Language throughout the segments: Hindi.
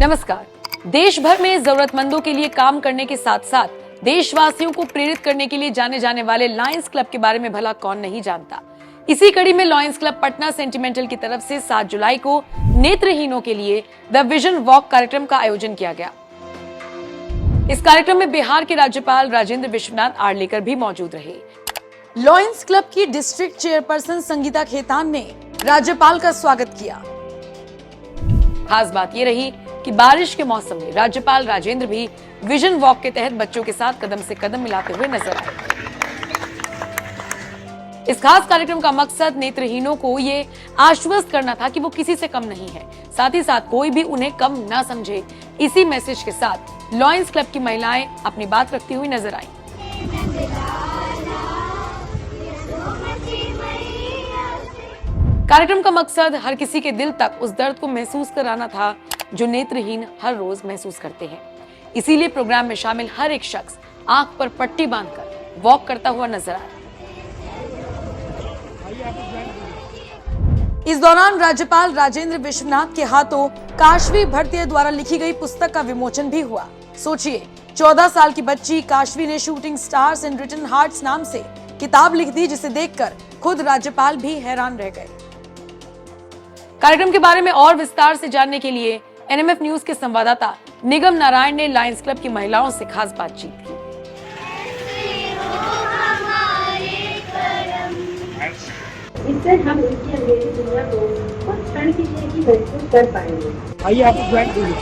नमस्कार। देश भर में जरूरतमंदों के लिए काम करने के साथ साथ देशवासियों को प्रेरित करने के लिए जाने जाने वाले लायंस क्लब के बारे में भला कौन नहीं जानता। इसी कड़ी में लायंस क्लब पटना सेंटिमेंटल की तरफ से 7 जुलाई को नेत्रहीनों के लिए द विजन वॉक कार्यक्रम का आयोजन किया गया। इस कार्यक्रम में बिहार के राज्यपाल राजेंद्र विश्वनाथ आर्लेकर भी मौजूद रहे। लायंस क्लब की डिस्ट्रिक्ट चेयरपर्सन संगीता खेतान ने राज्यपाल का स्वागत किया। खास बात ये रही कि बारिश के मौसम में राज्यपाल राजेंद्र भी विजन वॉक के तहत बच्चों के साथ कदम से कदम मिलाते हुए नजर आए। इस खास कार्यक्रम का मकसद नेत्रहीनों को ये आश्वस्त करना था कि वो किसी से कम नहीं है, साथ ही साथ कोई भी उन्हें कम ना समझे। इसी मैसेज के साथ लायंस क्लब की महिलाएं अपनी बात रखती हुई नजर आईं। कार्यक्रम का मकसद हर किसी के दिल तक उस दर्द को महसूस कराना था जो नेत्रहीन हर रोज महसूस करते हैं। इसीलिए प्रोग्राम में शामिल हर एक शख्स आंख पर पट्टी बांधकर वॉक करता हुआ नजर आया। इस दौरान राज्यपाल राजेंद्र विश्वनाथ के हाथों काशवी भरतिया द्वारा लिखी गई पुस्तक का विमोचन भी हुआ। सोचिए, 14 साल की बच्ची काशवी ने shooting stars and written hearts नाम से किताब लिख दी, जिसे देखकर खुद राज्यपाल भी हैरान रह गए। कार्यक्रम के बारे में और विस्तार से जानने के लिए एनएमएफ न्यूज के संवाददाता निगम नारायण ने लायंस क्लब की महिलाओं से खास बातचीत की। इससे हम इनकी अंधेरी दुनिया को कुछ क्षण के लिए ही महसूस कर पाएंगे। आइए आप ज्वाइन कीजिए।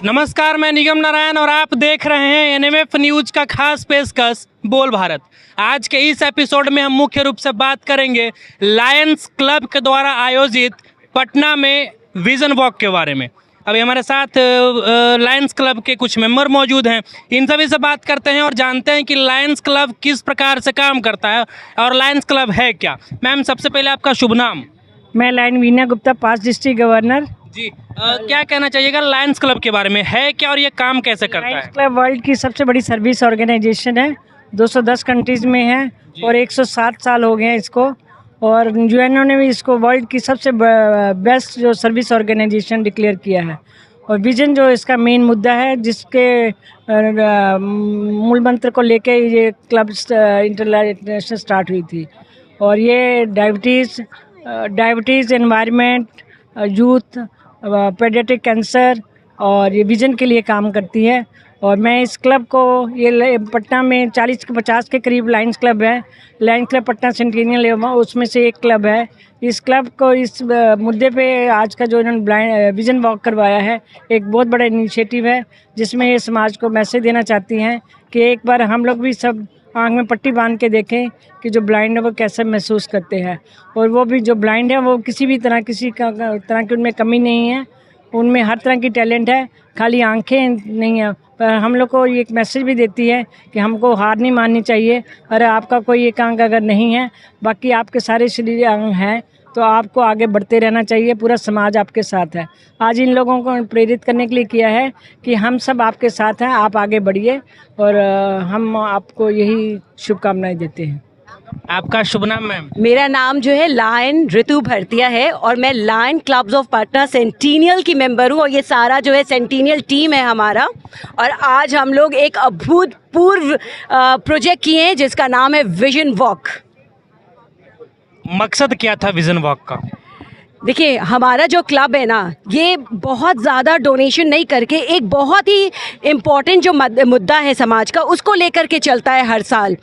नमस्कार, मैं निगम नारायण और आप देख रहे हैं एनएमएफ न्यूज का खास पेशकश बोल भारत। आज के इस एपिसोड में हम मुख्य रूप से बात करेंगे लायंस क्लब के द्वारा आयोजित पटना में विजन वॉक के बारे में। अभी हमारे साथ लायंस क्लब के कुछ मेंबर मौजूद हैं, इन सभी से बात करते हैं और जानते हैं कि लायंस क्लब किस प्रकार से काम करता है और लायंस क्लब है क्या। मैम, सबसे पहले आपका शुभ नाम? मैं lion Veena Gupta, 5 district governor ji. क्या कहना चाहिएगा लायंस क्लब के बारे में, है क्या और ये काम कैसे करता है? लायंस क्लब वर्ल्ड की सबसे बड़ी सर्विस ऑर्गेनाइजेशन है, 210 कंट्रीज में है और 107 साल हो गए हैं इसको। और यूएनओ ने भी इसको वर्ल्ड की सबसे बेस्ट जो सर्विस ऑर्गेनाइजेशन डिक्लेयर किया है। और विजन जो इसका मेन मुद्दा है, जिसके मूल मंत्र को लेके ये क्लब इंटरनेशनल स्टार्ट हुई थी। और ये diabetes, environment, youth, paediatric cancer और ये विजन के लिए काम करती है। और मैं इस क्लब को, ये पटना में 40-50 के करीब लायंस क्लब है। लायंस क्लब पटना सेंटिनियल उसमें से एक क्लब है। इस क्लब को इस मुद्दे पे आज का जो इन्होंने विजन वॉक करवाया है, एक बहुत बड़ा इनिशिएटिव है, जिसमें ये समाज को मैसेज देना चाहती हैं कि एक बार हम लोग भी सब आँख में पट्टी बांध के देखें कि जो ब्लाइंड है वो कैसे महसूस करते हैं। और वो भी जो ब्लाइंड है वो किसी तरह की उनमें कमी नहीं है, उनमें हर तरह की टैलेंट है, खाली आंखें नहीं है। पर हम लोग को ये एक मैसेज भी देती है कि हमको हार नहीं माननी चाहिए। अरे आपका कोई एक अंग अगर नहीं है, बाकी आपके सारे शरीर अंग हैं, तो आपको आगे बढ़ते रहना चाहिए। पूरा समाज आपके साथ है। आज इन लोगों को प्रेरित करने के लिए किया है कि हम सब आपके साथ हैं, आप आगे बढ़िए। और हम आपको यही शुभकामनाएं देते हैं। आपका शुभ नाम मैम? मेरा नाम जो है लायन ऋतु भरतिया है और मैं lion clubs of Patna centennial की मेंबर हूँ। और ये सारा जो है सेंटिनियल टीम है हमारा। और आज हम लोग एक अभूतपूर्व प्रोजेक्ट किए हैं जिसका नाम है विजन वॉक। मकसद क्या था विजन वॉक का? देखिए, हमारा जो क्लब है ना, ये बहुत ज़्यादा डोनेशन नहीं करके एक बहुत ही इम्पॉर्टेंट जो मुद्दा है समाज का, उसको लेकर के चलता है हर साल।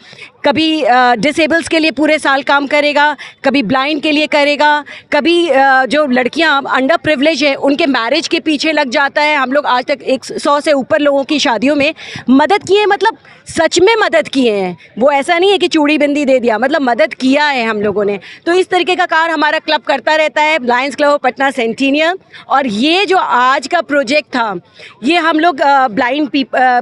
कभी डिसेबल्स के लिए पूरे साल काम करेगा, कभी ब्लाइंड के लिए करेगा, कभी जो लड़कियां अंडर प्रिविलेज है उनके मैरिज के पीछे लग जाता है। हम लोग आज तक 100 से ऊपर लोगों की शादियों में मदद की है, मतलब सच में मदद किए हैं। वो ऐसा नहीं है कि चूड़ी बिंदी दे दिया, मतलब मदद किया है हम लोगों ने। तो इस तरीके का कार्य हमारा क्लब करता रहता है, Lions club of Patna centennial. और ये जो आज का प्रोजेक्ट था, ये हम लोग ब्लाइंड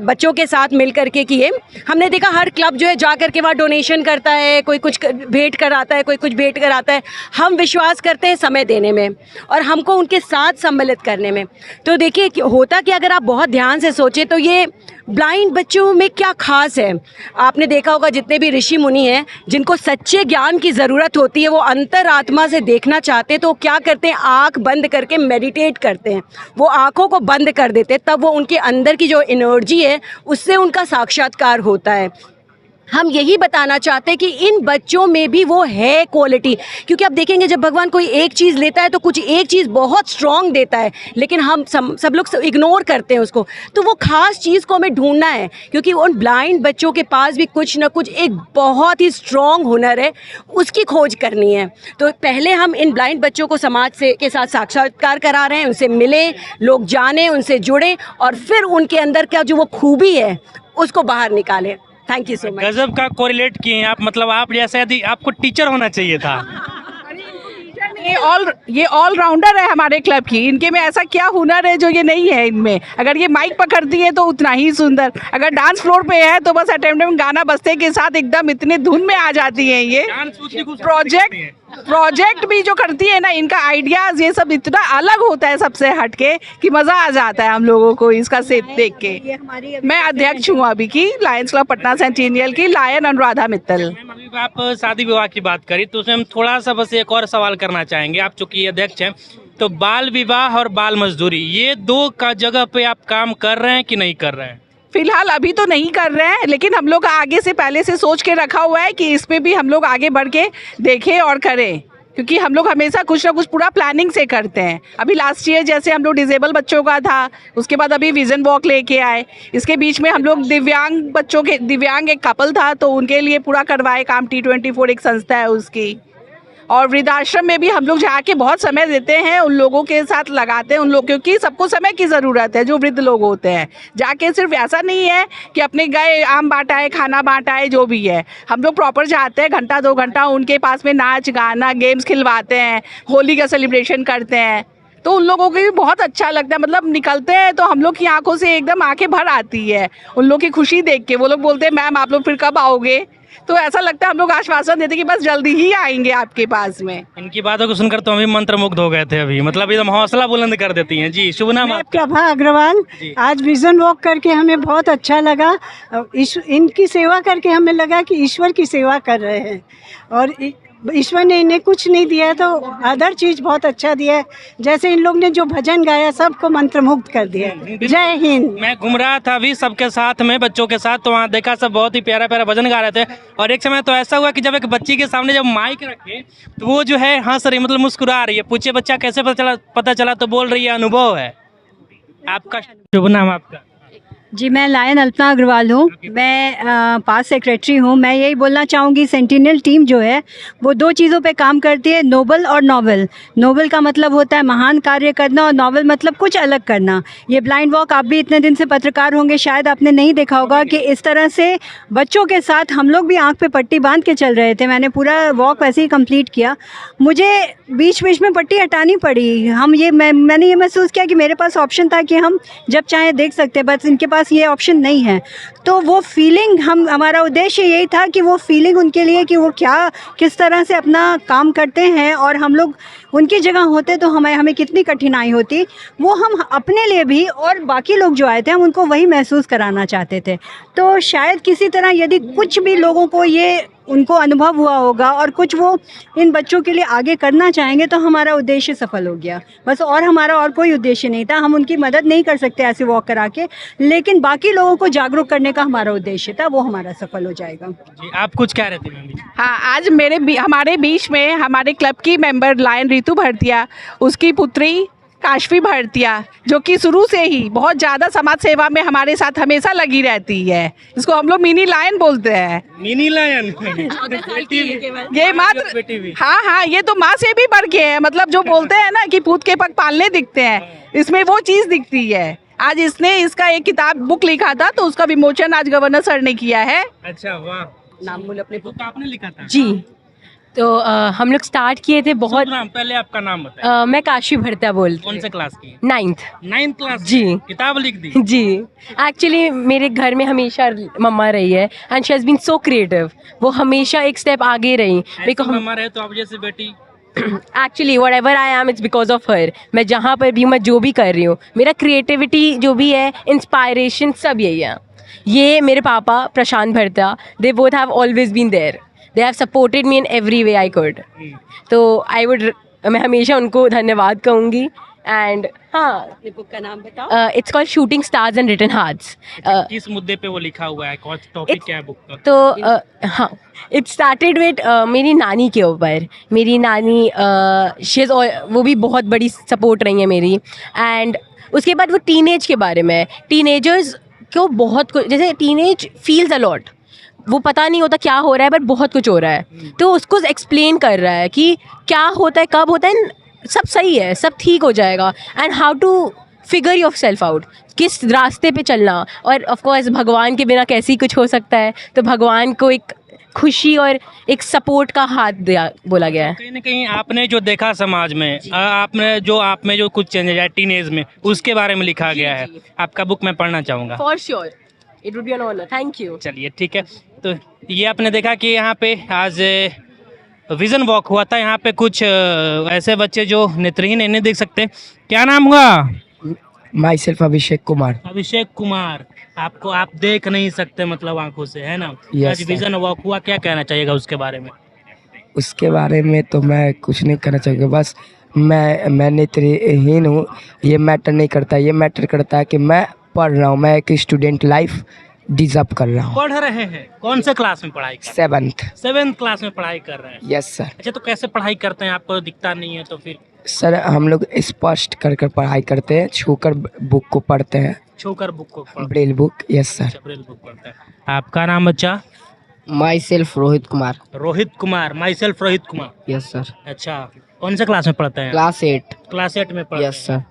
बच्चों के साथ मिल करके किए। हमने देखा हर क्लब जो है जा करके डोनेशन करता है, कोई कुछ भेंट कराता है, कोई कुछ भेंट कराता है। हम विश्वास करते हैं समय देने में और हमको उनके साथ सम्मिलित करने में। तो देखिए होता कि अगर आप बहुत ध्यान से सोचें तो ये ब्लाइंड बच्चों में क्या खास है? आपने देखा होगा जितने भी ऋषि मुनि हैं जिनको सच्चे ज्ञान की ज़रूरत होती है, वो अंतरात्मा से देखना चाहते हैं, तो क्या करते हैं, आँख बंद करके मेडिटेट करते हैं। वो आँखों को बंद कर देते हैं, तब वो उनके अंदर की जो एनर्जी है उससे उनका साक्षात्कार होता है। हम यही बताना चाहते हैं कि इन बच्चों में भी वो है क्वालिटी, क्योंकि आप देखेंगे जब भगवान कोई एक चीज़ लेता है तो कुछ एक चीज़ बहुत स्ट्रॉन्ग देता है, लेकिन हम सब लोग इग्नोर करते हैं उसको। तो वो खास चीज़ को हमें ढूंढना है, क्योंकि उन ब्लाइंड बच्चों के पास भी कुछ ना कुछ एक बहुत ही स्ट्रॉन्ग हुनर है, उसकी खोज करनी है। तो पहले हम इन ब्लाइंड बच्चों को समाज से के साथ साक्षात्कार करा रहे हैं, उनसे मिले, लोग जाने, उनसे जुड़े, और फिर उनके अंदर का जो वो खूबी है उसको बाहर निकालें। Thank you so much. गजब का कोरिलेट किए हैं आप, मतलब आप जैसे यदि आपको टीचर होना चाहिए था। ये ऑलराउंडर है हमारे क्लब की। इनके में ऐसा क्या हुनर है जो ये नहीं है इनमें? अगर ये माइक पकड़ती है तो उतना ही सुंदर, अगर डांस फ्लोर पे है तो बस अटेम्प्ट में गाना बजते के साथ एकदम इतने धुन में आ जाती है। ये प्रोजेक्ट भी जो करती है ना, इनका आइडियाज ये सब इतना अलग होता है सबसे हटके कि मजा आ जाता है हम लोगों को इसका सेट देख के। मैं अध्यक्ष हूँ अभी की लायंस क्लब पटना सेंटिनियल की, लायन अनुराधा मित्तल। अभी आप शादी विवाह की बात करी तो उसमें हम थोड़ा सा बस एक और सवाल करना चाहेंगे। आप चूंकि अध्यक्ष हैं, तो बाल विवाह और बाल मजदूरी, ये दो का जगह पे आप काम कर रहे हैं कि नहीं कर रहे हैं? फिलहाल अभी तो नहीं कर रहे हैं, लेकिन हम लोग आगे से पहले से सोच के रखा हुआ है कि इसमें भी हम लोग आगे बढ़ के देखें और करें, क्योंकि हम लोग हमेशा कुछ ना कुछ पूरा प्लानिंग से करते हैं। अभी लास्ट ईयर जैसे हम लोग डिसेबल बच्चों का था, उसके बाद अभी विजन वॉक लेके आए, इसके बीच में हम लोग दिव्यांग एक कपल था तो उनके लिए पूरा करवाए काम। T24 एक संस्था है उसकी, और वृद्धाश्रम में भी हम लोग जाके बहुत समय देते हैं, उन लोगों के साथ लगाते हैं उन लोग, क्योंकि सबको समय की ज़रूरत है। जो वृद्ध लोग होते हैं जाके सिर्फ ऐसा नहीं है कि अपने गए आम बांटाए, खाना बांटाए, जो भी है, हम लोग प्रॉपर जाते हैं, घंटा 2 घंटा उनके पास में नाच गाना गेम्स खिलवाते हैं, होली का सेलिब्रेशन करते हैं। तो उन लोगों को भी बहुत अच्छा लगता है, मतलब निकलते हैं तो हम लोग की आंखों से एकदम आंखें भर आती है उन लोग की खुशी देख के। वो लोग बोलते हैं मैम आप लोग फिर कब आओगे? तो ऐसा लगता है हम लोग आश्वासन देते कि बस जल्दी ही आएंगे आपके पास में। इनकी बातों को सुनकर तो हम भी मंत्रमुग्ध हो गए थे अभी, मतलब एकदम हौसला बुलंद कर देती हैं। जी, शुभ नाम आपका? प्रभा अग्रवाल। आज विजन वॉक करके हमें बहुत अच्छा लगा। इनकी सेवा करके हमें लगा कि ईश्वर की सेवा कर रहे हैं, और ईश्वर ने इन्हें कुछ नहीं दिया है तो अदर चीज बहुत अच्छा दिया है। जैसे इन लोग ने जो भजन गाया सबको मंत्रमुग्ध कर दिया। जय हिंद। मैं घूम रहा था अभी सबके साथ में, बच्चों के साथ, तो वहाँ देखा सब बहुत ही प्यारा प्यारा भजन गा रहे थे। और एक समय तो ऐसा हुआ कि जब एक बच्ची के सामने जब माइक रखे तो वो जो है हंस रही, मतलब मुस्कुरा रही है। पूछे बच्चा कैसे पता चला तो बोल रही है अनुभव है। आपका शुभ नाम आपका? जी, मैं लायन अल्पना अग्रवाल हूँ। मैं पास सेक्रेटरी हूँ। मैं यही बोलना चाहूँगी सेंटिनियल टीम जो है वो 2 चीज़ों पे काम करती है, नोबल और नॉवल। नोबल का मतलब होता है महान कार्य करना, और नॉवल मतलब कुछ अलग करना। ये ब्लाइंड वॉक, आप भी इतने दिन से पत्रकार होंगे, शायद आपने नहीं देखा होगा कि इस तरह से बच्चों के साथ हम लोग भी आँख पे पट्टी बांध के चल रहे थे। मैंने पूरा वॉक वैसे ही कंप्लीट किया। मुझे बीच बीच में पट्टी हटानी पड़ी। मैंने ये महसूस किया कि मेरे पास ऑप्शन था कि हम जब चाहे देख सकते, बस इनके पास ये ऑप्शन नहीं है। तो वो फीलिंग, हमारा उद्देश्य यही था कि वो फीलिंग उनके लिए कि वो किस तरह से अपना काम करते हैं, और हम लोग उनकी जगह होते तो हमें कितनी कठिनाई होती, वो हम अपने लिए भी और बाकी लोग जो आए थे हम उनको वही महसूस कराना चाहते थे। तो शायद किसी तरह यदि कुछ भी लोगों को ये उनको अनुभव हुआ होगा और कुछ वो इन बच्चों के लिए आगे करना चाहेंगे तो हमारा उद्देश्य सफल हो गया बस। और हमारा और कोई उद्देश्य नहीं था। हम उनकी मदद नहीं कर सकते ऐसे वॉक करा के, लेकिन बाकी लोगों को जागरूक करने का हमारा उद्देश्य था, वो हमारा सफल हो जाएगा। जी, आप कुछ कह रहे थे मैम? हाँ, आज हमारे बीच में हमारे क्लब की मेंबर लायन रितु भरतिया, उसकी पुत्री काशवी भरतिया, जो कि शुरू से ही बहुत ज़्यादा समाज सेवा में हमारे साथ हमेशा लगी रहती है। इसको हम लोग मिनी लायन बोलते हैं। मिनी लायन ये मात्र हाँ, ये तो माँ से भी बढ़ के है। मतलब जो बोलते हैं ना कि पूत के पग पालने दिखते हैं, इसमें वो चीज़ दिखती है। आज इसने इसका एक किताब बुक लिखा था तो उसका विमोचन आज गवर्नर सर ने किया है। अच्छा, वाह। नाम बोल अपने। बुक आपने लिखा था? जी, तो हम लोग स्टार्ट किए थे बहुत। पहले आपका नाम बताइए। मैं काशी भरता बोलती हूँ। कौन से क्लास की? 9th class. जी। किताब लिख दी? जी, एक्चुअली मेरे घर में हमेशा मम्मा रही है and she has been so creative. वो हमेशा एक स्टेप आगे रही। बिकॉज़ मम्मा रहे तो आप जैसे बेटी। Actually what ever I am, it's because of her. मैं जहाँ पर भी, मैं जो भी कर रही हूँ, मेरा क्रिएटिविटी जो भी है, इंस्पायरेशन सब यही है। ये मेरे पापा Prashant Bharta, they both have always been there, they have supported me in every way I could. तो मैं हमेशा उनको धन्यवाद कहूँगी। एंड हाँ, बुक का नाम बताओ। It's called shooting stars and written hearts. किस मुद्दे पे वो लिखा हुआ है, कौन टॉपिक क्या है बुक का? तो हाँ, इट स्टार्टेड विद मेरी नानी के ऊपर। मेरी नानी वो भी बहुत बड़ी सपोर्ट रही है मेरी। एंड उसके बाद वो टीनेज के बारे में, टीनेजर्स को बहुत कुछ, जैसे टीनेज फील्स अलॉट, वो पता नहीं होता क्या हो रहा है बट बहुत कुछ हो रहा है, तो उसको एक्सप्लेन कर रहा है कि क्या होता है, कब होता है, सब सही है, सब ठीक हो जाएगा। And how to figure yourself out, किस रास्ते पे चलना। और ऑफ कोर्स भगवान के बिना कैसे ही कुछ हो सकता है, तो भगवान को एक खुशी और एक सपोर्ट का हाथ दिया बोला गया है। कहीं ना कहीं आपने जो देखा समाज में, आपने जो आप में जो कुछ चेंजेज है टीनेज में, उसके बारे में लिखा गया है। आपका बुक मैं पढ़ना चाहूँगा। For sure, it would be an honour. Thank you. चलिए ठीक है। तो ये आपने देखा कि यहाँ पे आज विजन वॉक हुआ था। यहाँ पे कुछ ऐसे बच्चे जो नेत्रहीन है, नहीं देख सकते। क्या नाम हुआ? My self Abhishek Kumar. अभिषेक कुमार। आपको आप देख नहीं सकते मतलब आंखों से, है ना? Yes, आज विजन वॉक हुआ, क्या कहना चाहिएगा उसके बारे में? उसके बारे में तो मैं कुछ नहीं कहना चाहूँगा, बस मैं नेत्रहीन हूँ, ये मैटर नहीं करता। ये मैटर करता है कि मैं पढ़ रहा हूँ, मैं एक स्टूडेंट लाइफ डिजर्व कर रहा हूँ। पढ़ रहे हैं? कौन से क्लास में पढ़ाई कर? 7th क्लास में पढ़ाई कर रहे हैं। Yes sir. अच्छा, तो कैसे पढ़ाई करते हैं? आपको दिखता नहीं है तो फिर? सर हम लोग स्पष्ट कर पढ़ाई करते हैं, छूकर बुक को पढ़ते हैं। छूकर बुक को पढ़ते हैं? Braille book. Yes sir. Braille book पढ़ते हैं। आपका नाम बच्चा? My self Rohit Kumar. Rohit Kumar. My self Rohit Kumar. Yes sir. अच्छा, कौन से क्लास में पढ़ते हैं? क्लास 8। क्लास 8 में पढ़ते हैं। Yes sir.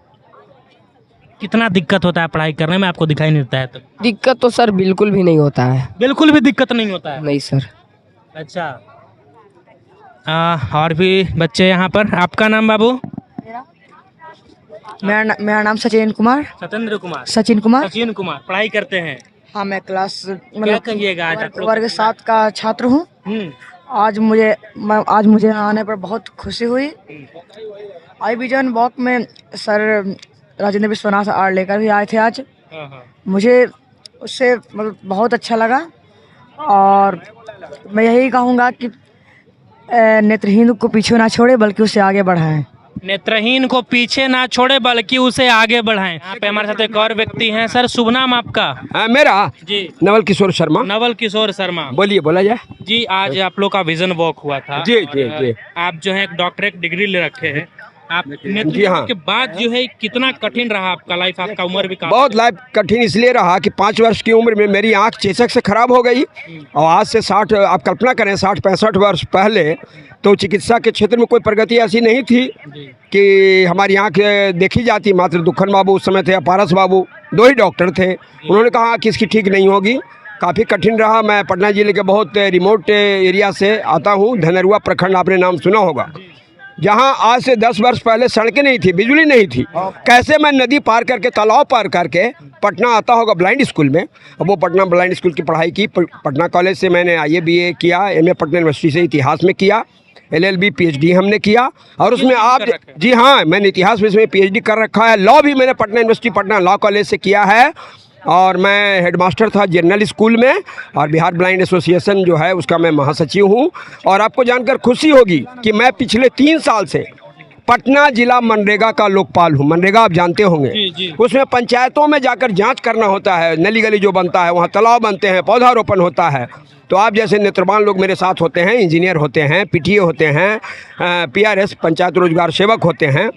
कितना दिक्कत होता है पढ़ाई करने में? आपको दिखाई नहीं देता है? तो दिक्कत तो सर बिल्कुल भी नहीं होता है। बिल्कुल भी दिक्कत नहीं होता है? नहीं सर। अच्छा, और भी बच्चे यहाँ पर। आपका नाम बाबू? मेरा नाम सचिन कुमार। सत्येंद्र कुमार। सचिन कुमार। सचिन कुमार। पढ़ाई करते हैं? हाँ, मैं क्लास क्या कहिएगा आज आप लोग? वर्ग 7 का छात्र हूँ। आज मुझे आने पर बहुत खुशी हुई। आई विजन वॉक में सर राजेंद्र विश्वनाथ आर्ट लेकर भी आए थे आज। मुझे उससे मतलब बहुत अच्छा लगा, और मैं यही कहूँगा कि नेत्रहीन को पीछे ना छोड़े बल्कि उसे आगे बढ़ाएं। नेत्रहीन को पीछे ना छोड़े बल्कि उसे आगे बढ़ाएं। यहाँ पे हमारे साथ एक और व्यक्ति हैं। सर, शुभ नाम आपका? मेरा जी नवल किशोर शर्मा। नवल किशोर शर्मा। बोलिए, बोला जाए। जी, आज आप लोग का विजन वॉक हुआ था। जी जी जी। आप जो है एक डॉक्टरेट डिग्री ले रखे हैं। आप जी नेत्रहीन हाँ। के बाद जो है कितना कठिन रहा आपका लाइफ? आपका उम्र भी बहुत लाइफ कठिन इसलिए रहा कि 5 वर्ष की उम्र में मेरी आंख चेचक से खराब हो गई, और आज से 60, आप कल्पना करें 60-65 वर्ष पहले तो चिकित्सा के क्षेत्र में कोई प्रगति ऐसी नहीं थी कि हमारी आंख देखी जाती। मात्र दुखन बाबू उस समय थे, पारस बाबू, 2 ही डॉक्टर थे। उन्होंने कहा कि इसकी ठीक नहीं होगी। काफ़ी कठिन रहा। मैं पटना जिले के बहुत रिमोट एरिया से आता हूँ। धनरुआ प्रखंड आपने नाम सुना होगा, जहाँ आज से 10 वर्ष पहले सड़कें नहीं थी, बिजली नहीं थी। कैसे मैं नदी पार करके, तालाब पार करके पटना आता होगा ब्लाइंड स्कूल में। अब वो पटना ब्लाइंड स्कूल की पढ़ाई की। पटना कॉलेज से मैंने IAA BA किया, MA पटना यूनिवर्सिटी से इतिहास में किया, LLB PhD हमने किया। और उसमें आप, जी हाँ, मैंने इतिहास में PhD कर रखा है। लॉ भी मैंने Patna university, Patna law college से किया है। और मैं हेडमास्टर था जनरल स्कूल में, और बिहार ब्लाइंड एसोसिएशन जो है उसका मैं महासचिव हूँ। और आपको जानकर खुशी होगी कि मैं पिछले 3 साल से पटना जिला मनरेगा का लोकपाल हूँ। मनरेगा आप जानते होंगे, उसमें पंचायतों में जाकर जांच करना होता है। नली गली जो बनता है, वहाँ तालाब बनते हैं, पौधारोपण होता है। तो आप जैसे नेत्रवान लोग मेरे साथ होते हैं, इंजीनियर होते हैं, PTA होते हैं, PRS पंचायत रोजगार सेवक होते हैं,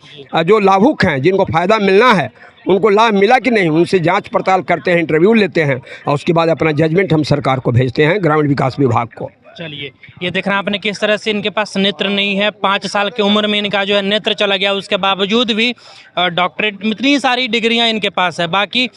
जो लाभुक हैं, जिनको फ़ायदा मिलना है, उनको लाभ मिला कि नहीं, उनसे जांच पड़ताल करते हैं, इंटरव्यू लेते हैं, और उसके बाद अपना जजमेंट हम सरकार को भेजते हैं, ग्रामीण विकास विभाग को। चलिए, ये देखना आपने किस तरह से इनके पास नेत्र नहीं है। 5 साल की उम्र में इनका जो है नेत्र चला गया, उसके बावजूद भी डॉक्टरेट, इतनी सारी डिग्रियां इनके पास है। बाकी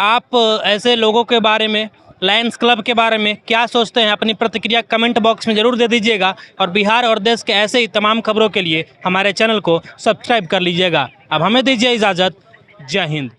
आप ऐसे लोगों के बारे में, लायंस क्लब के बारे में क्या सोचते हैं? अपनी प्रतिक्रिया कमेंट बॉक्स में ज़रूर दे दीजिएगा। और बिहार और देश के ऐसे ही तमाम खबरों के लिए हमारे चैनल को सब्सक्राइब कर लीजिएगा। अब हमें दीजिए इजाज़त। जय हिंद।